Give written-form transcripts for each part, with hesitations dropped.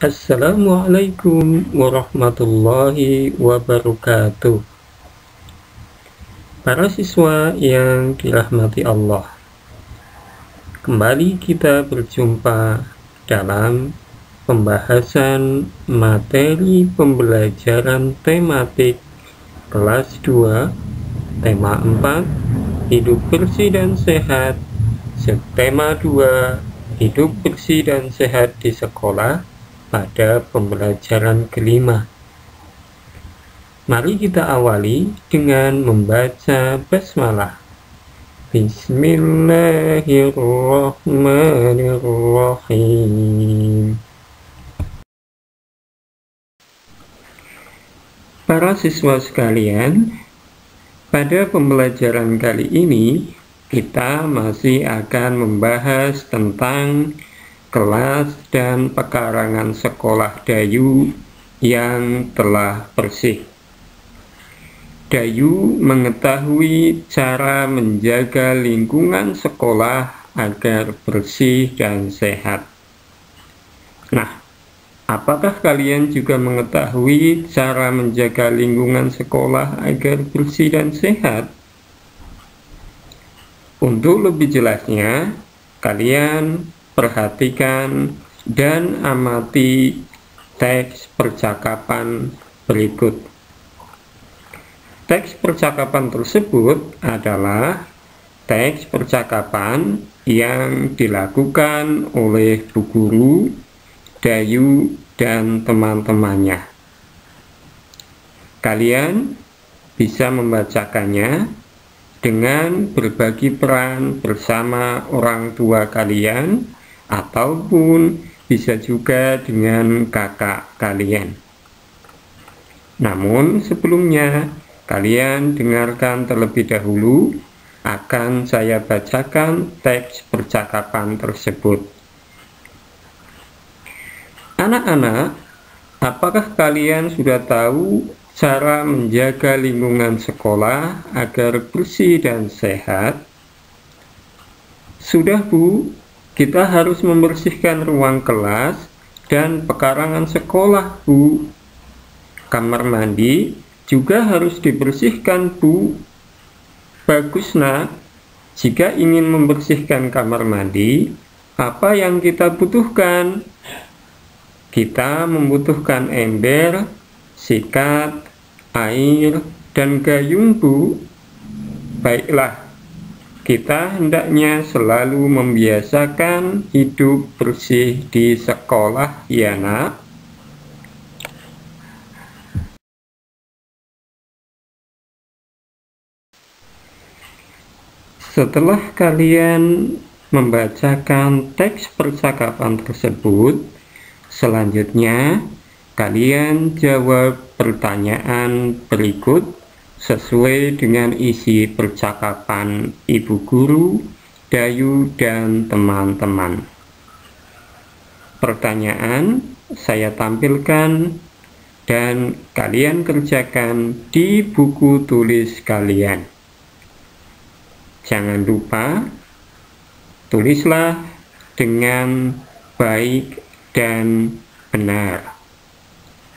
Assalamualaikum warahmatullahi wabarakatuh. Para siswa yang dirahmati Allah, kembali kita berjumpa dalam pembahasan materi pembelajaran tematik kelas 2, tema 4, hidup bersih dan sehat, subtema 2, hidup bersih dan sehat di sekolah, pada pembelajaran kelima. Mari kita awali dengan membaca basmalah. Bismillahirrahmanirrahim. Para siswa sekalian, pada pembelajaran kali ini kita masih akan membahas tentang kelas dan pekarangan sekolah Dayu yang telah bersih. Dayu mengetahui cara menjaga lingkungan sekolah agar bersih dan sehat. Nah, apakah kalian juga mengetahui cara menjaga lingkungan sekolah agar bersih dan sehat? Untuk lebih jelasnya, kalian perhatikan dan amati teks percakapan berikut. Teks percakapan tersebut adalah teks percakapan yang dilakukan oleh Bu Guru, Dayu, dan teman-temannya. Kalian bisa membacakannya dengan berbagi peran bersama orang tua kalian, ataupun bisa juga dengan kakak kalian. Namun sebelumnya, kalian dengarkan terlebih dahulu akan saya bacakan teks percakapan tersebut. Anak-anak, apakah kalian sudah tahu cara menjaga lingkungan sekolah agar bersih dan sehat? Sudah, Bu. Kita harus membersihkan ruang kelas dan pekarangan sekolah, Bu. Kamar mandi juga harus dibersihkan, Bu. Bagus, Nak. Jika ingin membersihkan kamar mandi, apa yang kita butuhkan? Kita membutuhkan ember, sikat, air, dan gayung, Bu. Baiklah. Kita hendaknya selalu membiasakan hidup bersih di sekolah, ya Nak. Setelah kalian membacakan teks percakapan tersebut, selanjutnya kalian jawab pertanyaan berikut sesuai dengan isi percakapan Ibu Guru, Dayu, dan teman-teman. Pertanyaan saya tampilkan dan kalian kerjakan di buku tulis kalian. Jangan lupa, tulislah dengan baik dan benar.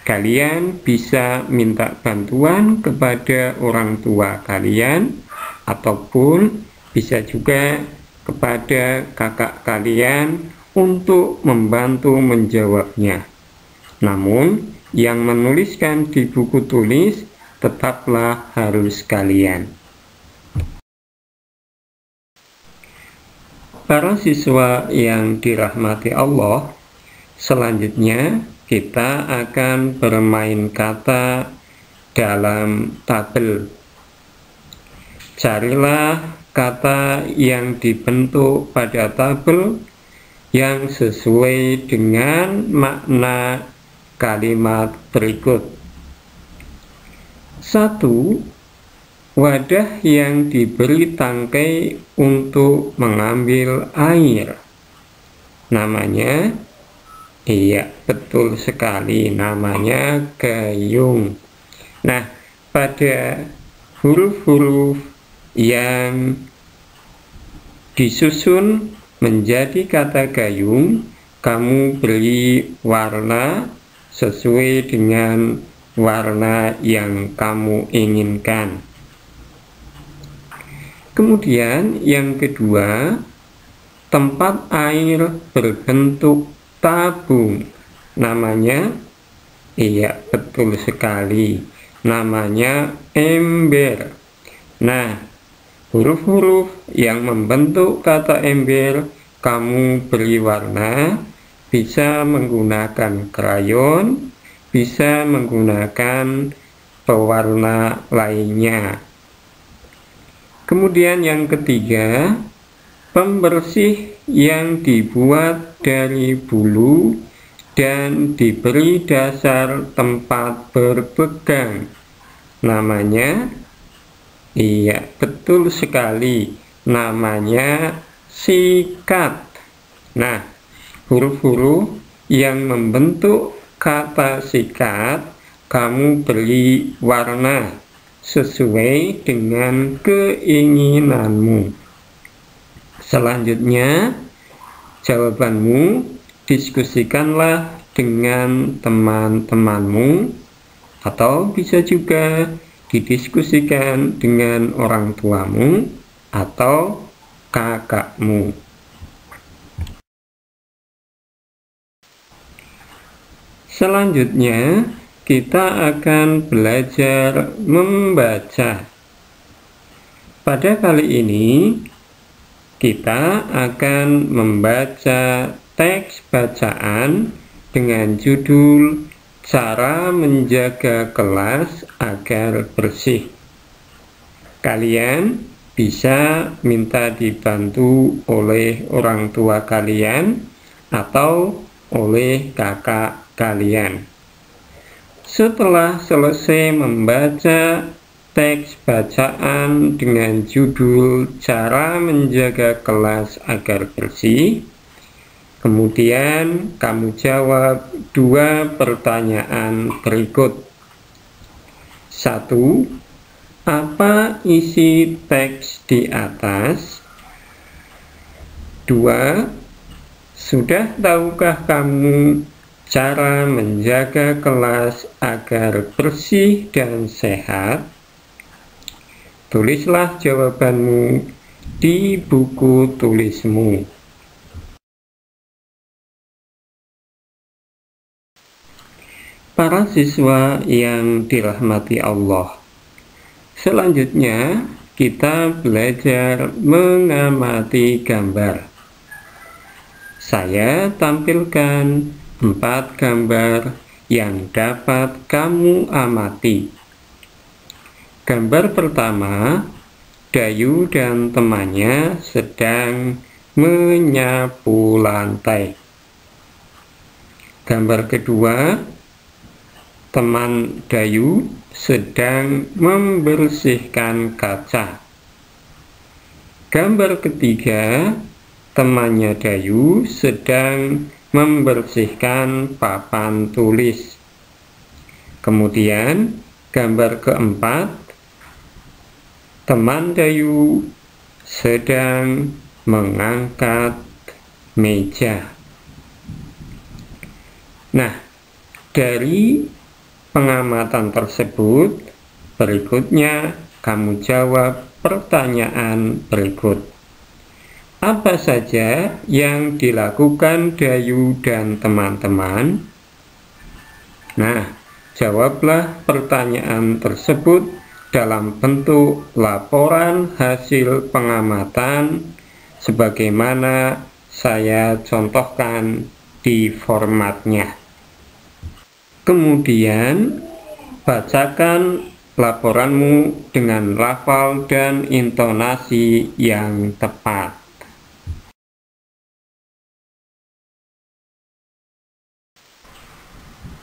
Kalian bisa minta bantuan kepada orang tua kalian, ataupun bisa juga kepada kakak kalian untuk membantu menjawabnya. Namun, yang menuliskan di buku tulis tetaplah harus kalian. Para siswa yang dirahmati Allah, selanjutnya kita akan bermain kata dalam tabel. Carilah kata yang dibentuk pada tabel yang sesuai dengan makna kalimat berikut. 1. Wadah yang diberi tangkai untuk mengambil air. Namanya, iya, betul sekali, namanya gayung. Nah, pada huruf-huruf yang disusun menjadi kata gayung, kamu beri warna sesuai dengan warna yang kamu inginkan. Kemudian yang kedua, tempat air berbentuk tabung. Namanya, iya betul sekali, namanya ember. Nah, huruf-huruf yang membentuk kata ember kamu beri warna, bisa menggunakan krayon, bisa menggunakan pewarna lainnya. Kemudian yang ketiga, pembersih yang dibuat dari bulu dan diberi dasar tempat berpegang. Namanya, iya betul sekali, namanya sikat. Nah, huruf-huruf yang membentuk kata sikat kamu beri warna sesuai dengan keinginanmu. Selanjutnya, jawabanmu diskusikanlah dengan teman-temanmu, atau bisa juga didiskusikan dengan orang tuamu atau kakakmu. Selanjutnya, kita akan belajar membaca. Pada kali ini, kita akan membaca teks bacaan dengan judul Cara Menjaga Kelas Agar Bersih. Kalian bisa minta dibantu oleh orang tua kalian atau oleh kakak kalian. Setelah selesai membaca teks bacaan dengan judul Cara Menjaga Kelas Agar Bersih, kemudian kamu jawab dua pertanyaan berikut. 1. Apa isi teks di atas? 2. Sudah tahukah kamu cara menjaga kelas agar bersih dan sehat? Tulislah jawabanmu di buku tulismu. Para siswa yang dirahmati Allah, selanjutnya kita belajar mengamati gambar. Saya tampilkan 4 gambar yang dapat kamu amati. Gambar pertama, Dayu dan temannya sedang menyapu lantai. Gambar kedua, teman Dayu sedang membersihkan kaca. Gambar ketiga, temannya Dayu sedang membersihkan papan tulis. Kemudian gambar keempat, teman Dayu sedang mengangkat meja. Nah, dari pengamatan tersebut, berikutnya kamu jawab pertanyaan berikut. Apa saja yang dilakukan Dayu dan teman-teman? Nah, jawablah pertanyaan tersebut dalam bentuk laporan hasil pengamatan sebagaimana saya contohkan di formatnya. Kemudian, bacakan laporanmu dengan lafal dan intonasi yang tepat.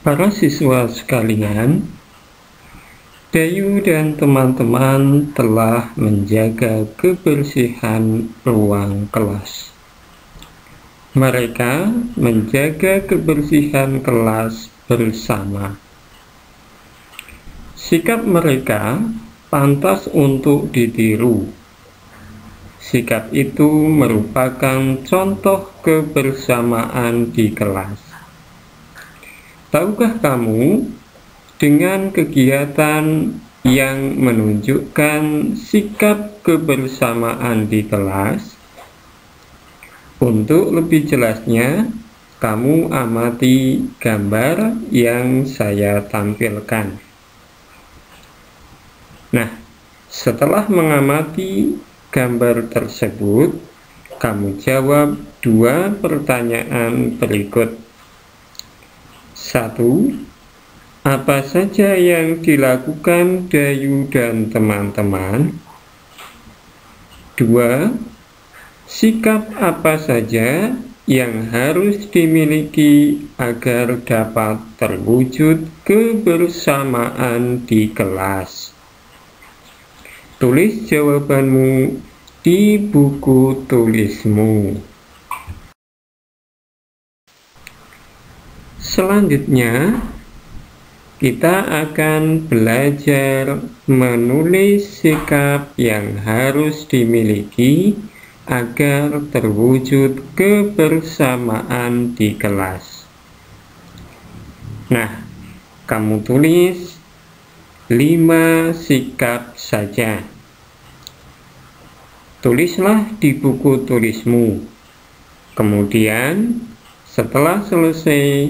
Para siswa sekalian, Dayu dan teman-teman telah menjaga kebersihan ruang kelas. Mereka menjaga kebersihan kelas bersama. Sikap mereka pantas untuk ditiru. Sikap itu merupakan contoh kebersamaan di kelas. Tahukah kamu, dengan kegiatan yang menunjukkan sikap kebersamaan di kelas, untuk lebih jelasnya, kamu amati gambar yang saya tampilkan. Nah, setelah mengamati gambar tersebut, kamu jawab 2 pertanyaan berikut. 1. Apa saja yang dilakukan Dayu dan teman-teman? 2. Sikap apa saja yang harus dimiliki agar dapat terwujud kebersamaan di kelas? Tulis jawabanmu di buku tulismu. Selanjutnya, kita akan belajar menulis sikap yang harus dimiliki agar terwujud kebersamaan di kelas. Nah, kamu tulis 5 sikap saja. Tulislah di buku tulismu. Kemudian, setelah selesai,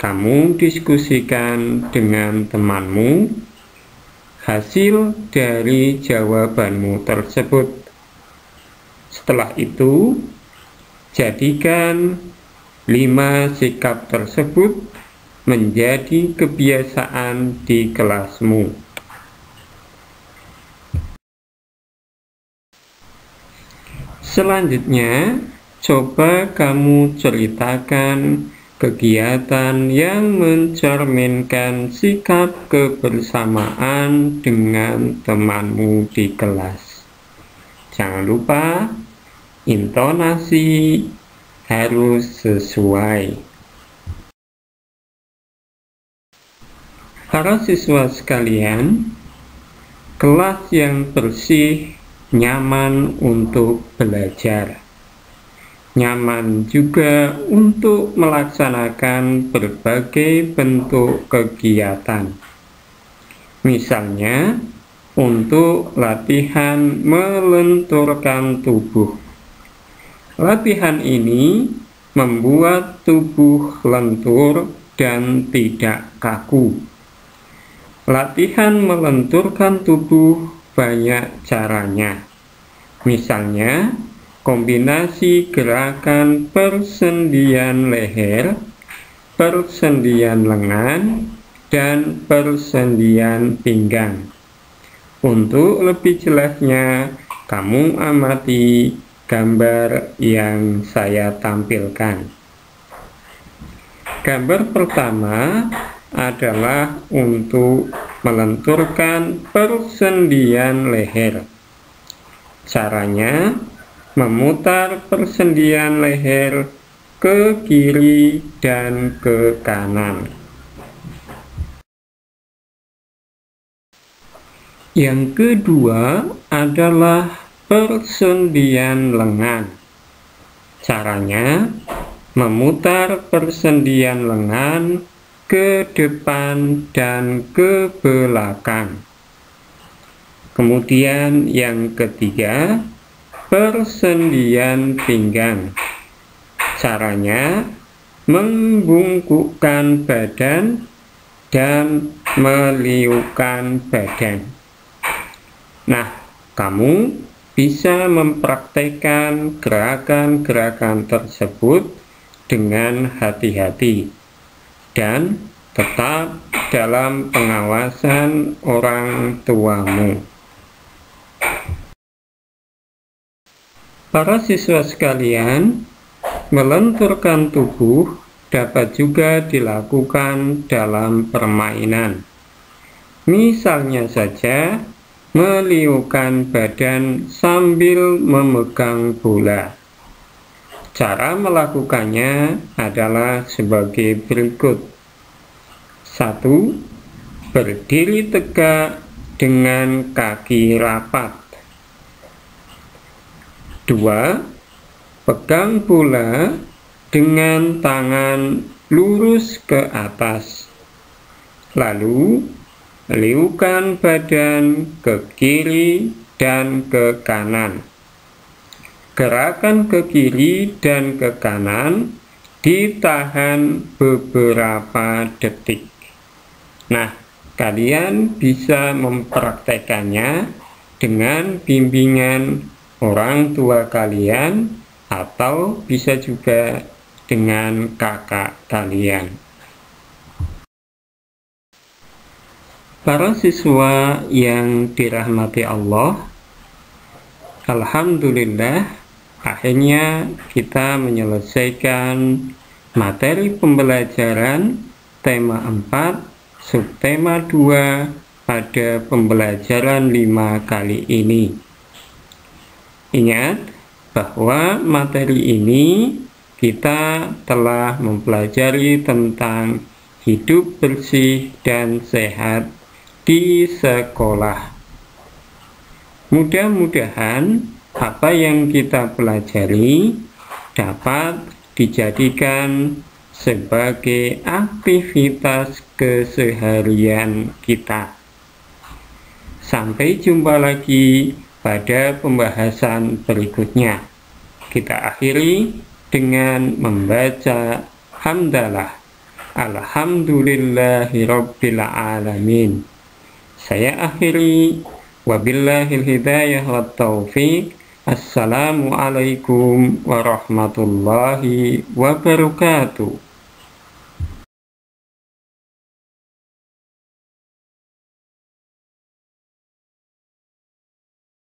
kamu diskusikan dengan temanmu hasil dari jawabanmu tersebut. Setelah itu, jadikan 5 sikap tersebut menjadi kebiasaan di kelasmu. Selanjutnya, coba kamu ceritakan kegiatan yang mencerminkan sikap kebersamaan dengan temanmu di kelas. Jangan lupa, intonasi harus sesuai. Para siswa sekalian, kelas yang bersih nyaman untuk belajar. Nyaman juga untuk melaksanakan berbagai bentuk kegiatan. Misalnya, untuk latihan melenturkan tubuh. Latihan ini membuat tubuh lentur dan tidak kaku. Latihan melenturkan tubuh banyak caranya. Misalnya, kombinasi gerakan persendian leher, persendian lengan, dan persendian pinggang. Untuk lebih jelasnya, kamu amati gambar yang saya tampilkan. Gambar pertama adalah untuk melenturkan persendian leher. Caranya, memutar persendian leher ke kiri dan ke kanan. Yang kedua adalah persendian lengan. Caranya, memutar persendian lengan ke depan dan ke belakang. Kemudian yang ketiga, persendian pinggang. Caranya, membungkukkan badan dan meliukkan badan. Nah, kamu bisa mempraktekkan gerakan-gerakan tersebut dengan hati-hati dan tetap dalam pengawasan orang tuamu. Para siswa sekalian, melenturkan tubuh dapat juga dilakukan dalam permainan. Misalnya saja, meliukkan badan sambil memegang bola. Cara melakukannya adalah sebagai berikut. 1. Berdiri tegak dengan kaki rapat. 2. Pegang pula dengan tangan lurus ke atas. Lalu, liukan badan ke kiri dan ke kanan. Gerakan ke kiri dan ke kanan ditahan beberapa detik. Nah, kalian bisa mempraktekannya dengan bimbingan orang tua kalian atau bisa juga dengan kakak kalian. Para siswa yang dirahmati Allah, alhamdulillah, akhirnya kita menyelesaikan materi pembelajaran tema 4, subtema 2 pada pembelajaran 5 kali ini. Ingat bahwa materi ini kita telah mempelajari tentang hidup bersih dan sehat di sekolah. Mudah-mudahan apa yang kita pelajari dapat dijadikan sebagai aktivitas keseharian kita. Sampai jumpa lagi pada pembahasan berikutnya. Kita akhiri dengan membaca hamdalah. Alhamdulillahirabbil alamin. Saya akhiri, wabillahil hidayah wat taufiq. Assalamualaikum warahmatullahi wabarakatuh.